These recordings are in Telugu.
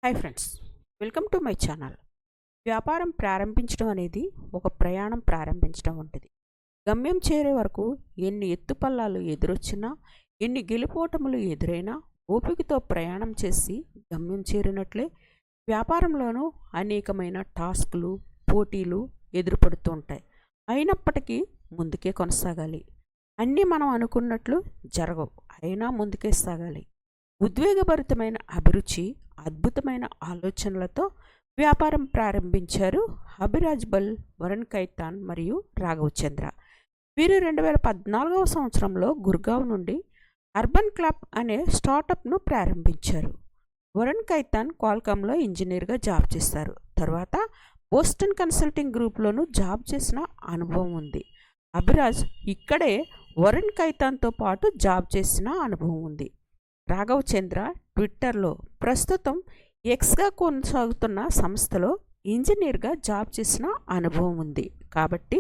Hi friends, welcome to my channel. వ్యాపారం ప్రారంభించడం అనేది ఒక ప్రయాణం ప్రారంభించడం వంటిది. గమ్యం చేరే వరకు ఎన్ని ఎత్తుపల్లాలు ఎదురొచ్చినా, ఎన్ని గెలుపోటములు ఎదురైనా ఓపికతో ప్రయాణం చేసి గమ్యం చేరినట్లే వ్యాపారంలోనూ అనేకమైన టాస్కులు, పోటీలు ఎదురుపడుతూ ఉంటాయి. అయినప్పటికీ ముందుకే కొనసాగాలి. అన్నీ మనం అనుకున్నట్లు జరగవు, అయినా ముందుకే సాగాలి. ఉద్వేగభరితమైన అభిరుచి, అద్భుతమైన ఆలోచనలతో వ్యాపారం ప్రారంభించారు అభిరాజ్ బల్, వరుణ్ కైతాన్ మరియు రాఘవ్ చంద్ర. వీరు 2014వ సంవత్సరంలో గుర్గావ్ నుండి అర్బన్ క్లబ్ అనే స్టార్టప్ను ప్రారంభించారు. వరుణ్ కైతాన్ క్వాల్కామ్లో ఇంజనీర్గా జాబ్ చేస్తారు. తర్వాత బోస్టన్ కన్సల్టింగ్ గ్రూప్లోనూ జాబ్ చేసిన అనుభవం ఉంది. అభిరాజ్ ఇక్కడే వరుణ్ కైతాన్తో పాటు జాబ్ చేసిన అనుభవం ఉంది. రాఘవ్ చంద్ర ట్విట్టర్లో, ప్రస్తుతం ఎక్స్గా కొనసాగుతున్న సంస్థలో ఇంజనీర్గా జాబ్ చేసిన అనుభవం ఉంది. కాబట్టి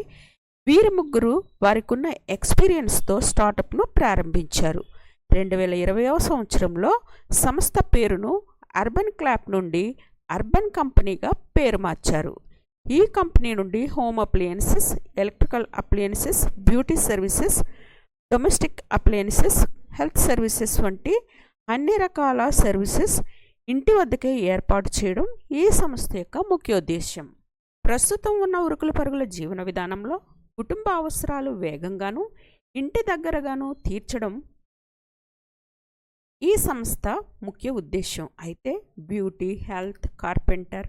వీరి ముగ్గురు వారికున్న ఎక్స్పీరియన్స్తో స్టార్టప్ను ప్రారంభించారు. 2020వ సంవత్సరంలో సంస్థ పేరును అర్బన్ క్లాప్ నుండి అర్బన్ కంపెనీగా పేరు మార్చారు. ఈ కంపెనీ నుండి home appliances, electrical appliances, beauty services, domestic appliances, health services వంటి అన్ని రకాల సర్వీసెస్ ఇంటి వద్దకే ఏర్పాటు చేయడం ఈ సంస్థ యొక్క ముఖ్యోద్దేశం. ప్రస్తుతం ఉన్న ఉరుకుల పరుగుల జీవన విధానంలో కుటుంబ అవసరాలు వేగంగాను, ఇంటి దగ్గరగాను తీర్చడం ఈ సంస్థ ముఖ్య ఉద్దేశం. అయితే beauty, health, carpenter,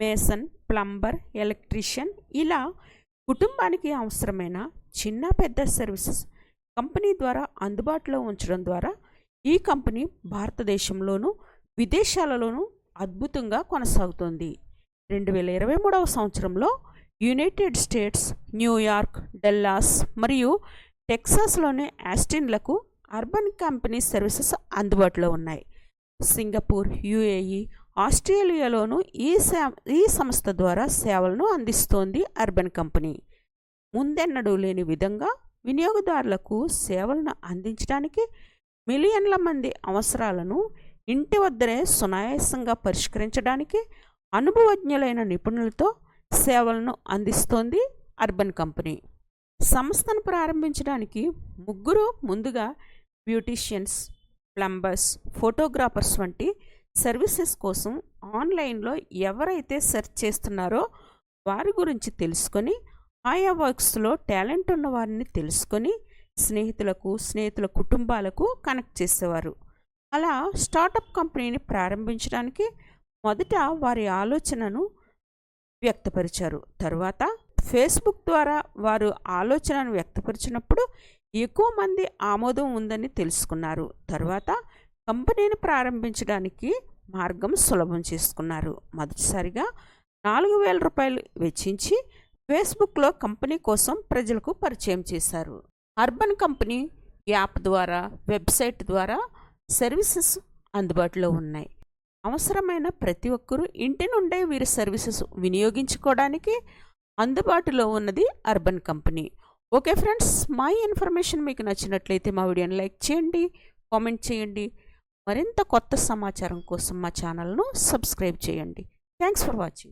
mason, plumber, electrician ఇలా కుటుంబానికి అవసరమైన చిన్న పెద్ద సర్వీసెస్ కంపెనీ ద్వారా అందుబాటులో ఉంచడం ద్వారా ఈ కంపెనీ భారతదేశంలోనూ విదేశాలలోనూ అద్భుతంగా కొనసాగుతోంది. 2023వ సంవత్సరంలో యునైటెడ్ స్టేట్స్, న్యూయార్క్, డల్లాస్ మరియు టెక్సాస్లోని ఆస్టిన్లకు అర్బన్ కంపెనీ సర్వీసెస్ అందుబాటులో ఉన్నాయి. సింగపూర్, యుఏఈ, ఆస్ట్రేలియాలోనూ ఈ సంస్థ ద్వారా సేవలను అందిస్తోంది అర్బన్ కంపెనీ. ముందెన్నడూ లేని విధంగా వినియోగదారులకు సేవలను అందించడానికి, మిలియన్ల మంది అవసరాలను ఇంటి వద్దనే సునాయాసంగా పరిష్కరించడానికి అనుభవజ్ఞులైన నిపుణులతో సేవలను అందిస్తోంది అర్బన్ కంపెనీ. సంస్థను ప్రారంభించడానికి ముగ్గురు ముందుగా బ్యూటీషియన్స్, ప్లంబర్స్, ఫోటోగ్రాఫర్స్ వంటి సర్వీసెస్ కోసం ఆన్లైన్లో ఎవరైతే సెర్చ్ చేస్తున్నారో వారి గురించి తెలుసుకొని, ఆయా వర్క్స్లో టాలెంట్ ఉన్న వారిని తెలుసుకొని స్నేహితుల కుటుంబాలకు కనెక్ట్ చేసేవారు. అలా స్టార్టప్ కంపెనీని ప్రారంభించడానికి మొదట వారి ఆలోచనను వ్యక్తపరిచారు. తర్వాత ఫేస్బుక్ ద్వారా వారు ఆలోచనను వ్యక్తపరిచినప్పుడు ఎక్కువ మంది ఆమోదం ఉందని తెలుసుకున్నారు. తర్వాత కంపెనీని ప్రారంభించడానికి మార్గం సులభం చేసుకున్నారు. మొదటిసారిగా 4,000 రూపాయలు వెచ్చించి ఫేస్బుక్లో కంపెనీ కోసం ప్రజలకు పరిచయం చేశారు. అర్బన్ కంపెనీ యాప్ ద్వారా, వెబ్సైట్ ద్వారా సర్వీసెస్ అందుబాటులో ఉన్నాయి. అవసరమైన ప్రతి ఒక్కరూ ఇంటి నుండే వీరి సర్వీసెస్ వినియోగించుకోవడానికి అందుబాటులో ఉన్నది అర్బన్ కంపెనీ. ఓకే ఫ్రెండ్స్, మా ఇన్ఫర్మేషన్ మీకు నచ్చినట్లయితే మా వీడియోని లైక్ చేయండి, కామెంట్ చేయండి. మరింత కొత్త సమాచారం కోసం మా ఛానల్ను సబ్స్క్రైబ్ చేయండి. Thanks for watching.